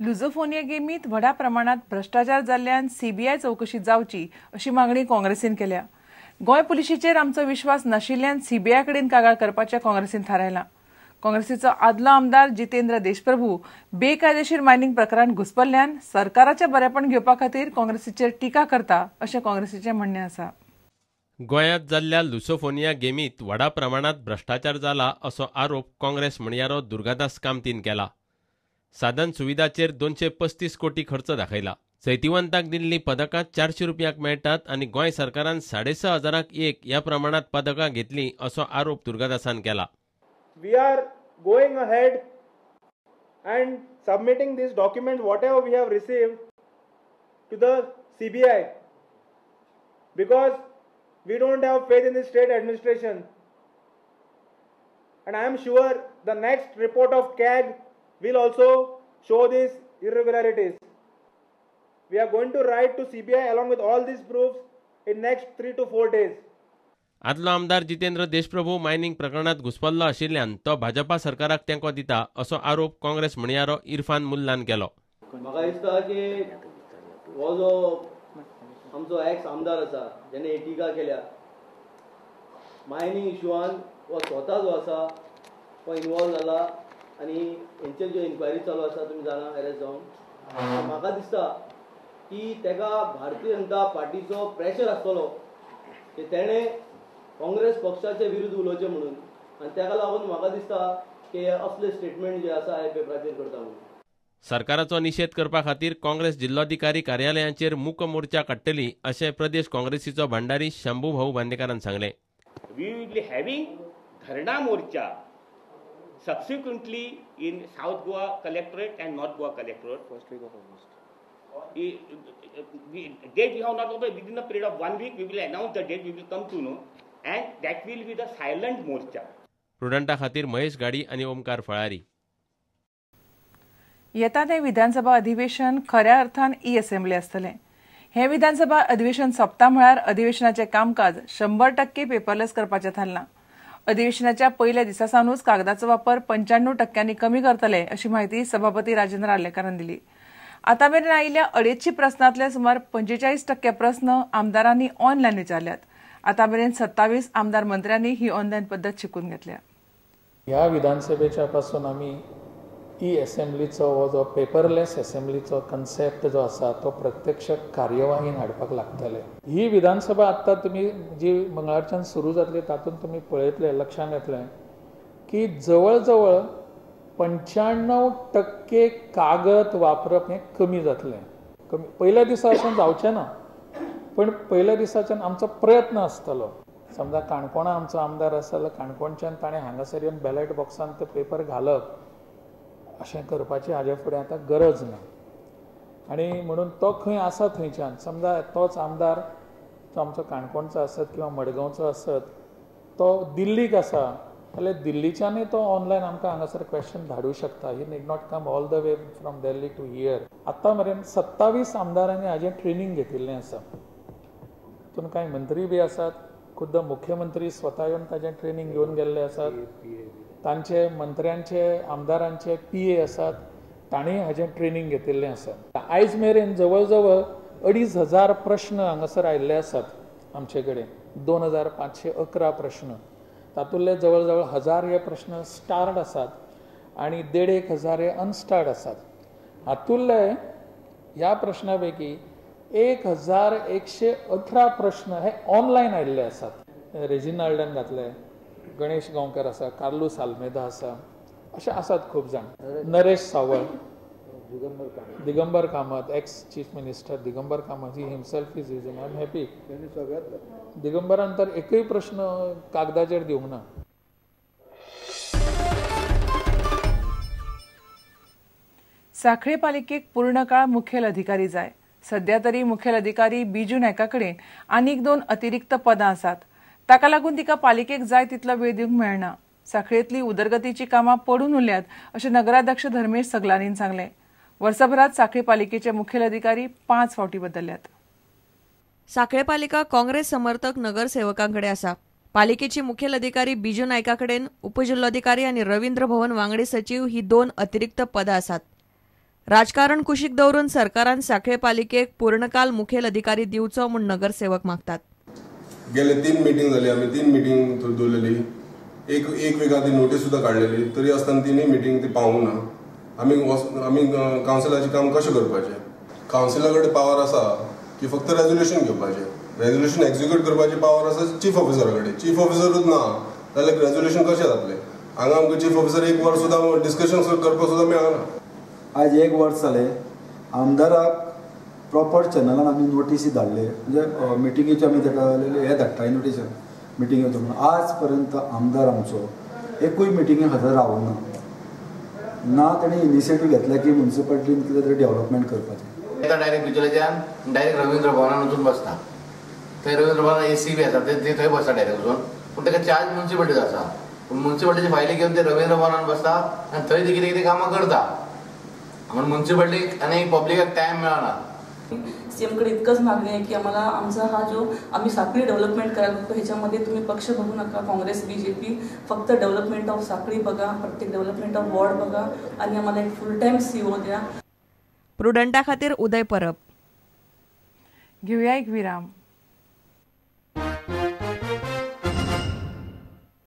लुझोफोनिया गेमीत व्हडा प्रमाणात भ्रष्टाचार जाल्ल्यान सीबीआय चौकशी जावची अशी मागणी काँग्रेसीन केल्या। गोंय पुलिशेचेर आमचो विश्वास नाशिल्ल्यान सीबीआय कडेन कागाळ करपाचें काँग्रेसीन थारायलां। काँग्रेसीचो आदलो आमदार जितेंद्र देशप्रभू बेकायदेशीर मायनिंग प्रकरण घुसपल्ल्यान सरकाराचे बरेपण घेवपा खातीर काँग्रेसीचेर टिका करता अशें काँग्रेसीचें म्हणणें आसा। गोंयांत जाल्ल्या लुसोफोनिया गेमीत व्हडा प्रमाणात भ्रष्टाचार जाला असो आरोप काँग्रेस म्हणयारो दुर्गादास कामतीन केला। साधन सुविधाचेर 235 कोटी खर्च दाखयला। जैतिवंतांक दिल्ली पदकां 400 रुपयांक मेळटात आनी गोंय सरकारान 6,500 एक ह्या प्रमाणात पदकां घेतली असो आरोप दुर्गादासान केला। We are going ahead and submitting this document whatever we have received to the CBI because we don't have faith in the state administration, and I am sure the next report of CAG will also show these irregularities. We are going to write to CBI along with all these proofs in next 3 to 4 days. आदलो आमदार Jitendra Deshprabhu mining प्रकरणात घुसपल्लो आशिल्ल्यान तो भाजपा सरकाराक तेंको दिता असो आरोप काँग्रेस म्हणयारो इरफान मुल्लान केलो। म्हाका दिसता की हो जो आमचो एक्स आमदार आसा जेणे टिका केल्या मायनिंग इशूआन हो स्वता जो आसा तो इन्वॉल्व जाला आनी हेंचेर ज्यो इन्क्वायरी चालू आसा तुमी जाणा अरेस्ट जावन म्हाका दिसता की तेका भारतीय जनता पार्टीचो प्रेशर आसतलो की तेणे काँग्रेस पक्षाचे विरुद्ध उलोवचें म्हणून आनी तेका लागून म्हाका दिसता की असले स्टेटमेंट जे आसा हे पेपराचेर करता म्हणून। सरकाराचो निषेध करपा खातीर काँग्रेस जिल्लोधिकारी कार्यालयांचेर मूक मोर्चा काडटली अशें प्रदेश काँग्रेसीचो भंडारी शंभू भाऊ बांदेकारान सांगलें। We will be having Dharna Morcha subsequently in South Goa Collectorate and North Goa Collectorate. First week of August. Date we have not over within a period of 1 week. We will announce the date. We will come to know, and that will be the silent morcha. प्रुडंटा खातीर महेश गाडी आनी ओमकार फळारी। येता तें विधानसभा अधिवेशन खऱ्या अर्थान E-assembly आसतलें। हे विधानसभा अधिवेशन सोंपता म्हळ्यार अधिवेशनाचें कामकाज 100% पेपरलेस करपाचें थारलां। अधिवेशनाच्या पयल्या दिसा सावनूच कागदाचो वापर 95% कमी करतले अशी माहिती सभापती राजेंद्र आर्लेकारान दिली। आतामेरेन आयिल्ल्या 250 प्रस्नांतले सुमार 45% प्रस्न आमदारांनी ऑनलायन विचारल्यात। आतामेरेन 27 आमदार मंत्र्यांनी ही ऑनलायन पद्दत शिकून घेतल्या। ह्या विधानसभेच्या पासून आमी ई-असेंब्लीचो हो जो पेपरलेस असेंब्लीचो कन्सेप्ट जो आसा तो प्रत्यक्ष कार्यवाहीन हाडपाक लागतले। ही विधानसभा आत्तां तुमी जी मंगळारच्यान सुरू जातली तातूंत तुमी पळयतले लक्षांत येतलें की जवळ जवळ 95% कागद वापरप हें कमी जातलें। पयल्या दिसा अशें जावचें ना, पण पयल्या दिसाच्यान आमचो प्रयत्न आसतलो। समजा काणकोणा आमचो आमदार आसा जाल्यार काणकोणच्यान ताणें हांगासर येवन बॅलेट बॉक्सान ते पेपर घालप अशें करपाची हाजे फुडें आतां गरज ना। आनी म्हणून तो खंय आसा थंयच्यान समजा तोच आमदार तो आमचो काणकोणचो आसत किंवा मडगांवचो आसत तो दिल्लीक आसा जाल्यार दिल्लीच्यानय तो ऑनलायन आमकां हांगासर क्वेश्चन धाडूं शकता। He need not come all the way from Delhi to here. आतां मेरेन 27 आमदारांनी हाजें ट्रेनिंग घेतिल्लें आसा। तातूंत कांय मंत्री बी आसात, खुद्द मुख्यमंत्री स्वता येवन ताजें ट्रेनिंग घेवन गेल्ले आसात। तांचे मंत्र्यांचे आमदारांचे PA आसात, तांणी हाजें ट्रेनिंग घेतिल्लें आसा। आयज मेरेन जवळ जवळ 2,500 प्रश्न हांगासर आयिल्ले आसात आमचे कडेन, 2,511 प्रश्न। तातूंतले जवळ जवळ 1000 हे प्रश्न स्टार्ड आसात आनी 1,500 हे अनस्टार्ड आसात। हातूंतले ह्या प्रश्ना पैकी 1,118 प्रश्न हे ऑनलायन आयिल्ले आसात। रेजिनाल्डान घातले, गणेश गांवकर आसा, कार्लोस आल्मेदा आसा, अशे आसात खूब जाण। Naresh Sawal, Digambar Kamat, ex chief minister Digambar Kamat, he himself is using. I am happy. दिगंबरान तर एकय प्रश्न कागदाचेर दिवंक ना। सांखळी पालिकेक पूर्ण काळ मुखेल अधिकारी जाय। सध्या तरी मुखेल अधिकारी बिजू नायका कडेन आनीक 2 अतिरिक्त पदां आसात। ताका लागून तिका पालिकेक जाय तितलो वेळ दिवंक मेळना। सांखळेंतली उदरगतीची कामां पडून उरल्यात अशें नगराध्यक्ष धर्मेश सगलानीन सांगलें। वर्सभरात सांखळी पालिकेचे मुखेल अधिकारी 5 फावटी बदलल्यात। सांखळे पालिका काँग्रेस समर्थक नगरसेवकांकडे आसा। पालिकेची मुखेल अधिकारी बिजू नायका कडेन उपजिल्लोधिकारी आनी रवींद्र भवन वांगडी सचिव ही 2 अतिरिक्त पदां आसात। राजकारण कुशीक दवरून सरकारान सांखळे पालिकेक पूर्णकाल मुखेल अधिकारी दिवचो म्हूण नगरसेवक मागतात. गेले 3 मीटिंग झाली, आम्ही 3 मीटिंग दवरलेली, एक वेगा ती नोटीस सुद्धा काढलेली, तरी आसतना 3 मीटिंग ती पावूंक ना. आम्ही कावन्सिलाचें काम कशें करपाचें? कावन्सिला कडेन पावर आसा की फक्त रेजोल्युशन घेवपाचें, रेजोल्युशन एक्झिक्यूट करपाची पावर आसा चीफ ऑफिसरा कडेन. चीफ ऑफिसरूच ना जाल्यार रेजोल्युशन कशें जातलें? हांगा आमकां चीफ ऑफिसर 1 वर सुद्धा डिस्कशन करपाक सुद्धा मेळना. आज 1 वर्स जालें आमदाराक प्रॉपर चॅनलान आमी नोटीसी धाडले, म्हणजे मिटिंगेची आमी ताका हे धाडटाय नोटीस मिटिंगेचो म्हणून. आज पर्यंत आमदार आमचो एकूय मिटिंगेक हजर रावूंक ना. ताणें इनिशिएटीव घेतल्या की म्युन्सिपालिटीन कितें तरी डेव्हलपमेंट करपाचें. डायरेक्ट बिचोलेच्यान डायरेक्ट रवींद्र भवनान वचून बसता. थंय रवींद्र भवनान AC बी आसा, ते थंय बसता डायरेक्ट वचून. पूण ताका चार्ज म्युन्सिपालिटीचो आसा. पूण म्युन्सिपालिटीची फायली घेवन ते रवींद्र भवनान बसता आनी थंय ते कितें कामां करता. म्हणून म्युन्सिपालिटीक आनी पब्लिकाक टायम मेळना. सीएम कडे इतकंच मागणी आहे की आम्हाला आमचा हा जो आम्ही साखळी डेव्हलपमेंट करायला बघतो ह्याच्यामध्ये तुम्ही पक्ष बघू नका, काँग्रेस BJP, फक्त डेव्हलपमेंट ऑफ साखळी बघा, प्रत्येक डेव्हलपमेंट ऑफ वॉर्ड बघा आणि आम्हाला एक फुल टाइम CO द्या. प्रुडंटा खातीर उदय परब. घेऊया एक विराम.